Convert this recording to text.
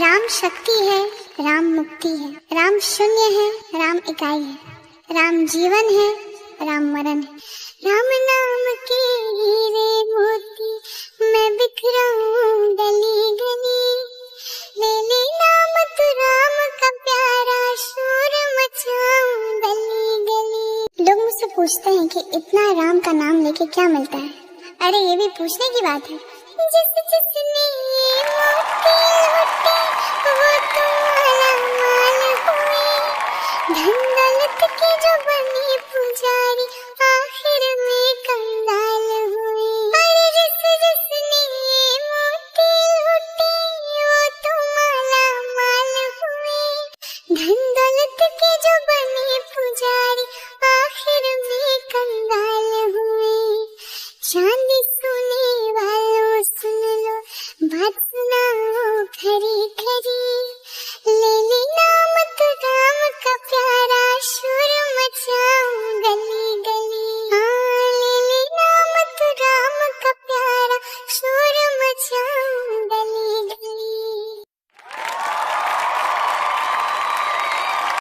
राम शक्ति है, राम मुक्ति है, राम शून्य है, राम इकाई है, राम जीवन है, राम मरण है। राम नाम के हीरे मोती मैं बिखराऊं गली गली, ले ले नाम तू राम का प्यारा, शोर मचाऊं गली गली। लोग मुझसे पूछते हैं कि इतना राम का नाम लेके क्या मिलता है। अरे ये भी पूछने की बात है। जिस जिसने मोती लूटे वो तो माला माल हुए, धन दौलत के जो बने पुजारी आखिर में कंगाल हुए। अरे जिस जिसने मोती लूटे वो तो माला माल हुए, धन दौलत के जो बने पुजारी आखिर में कंगाल हुए। चांदी सोने वालों सुन लो, बात सुनाओ खरी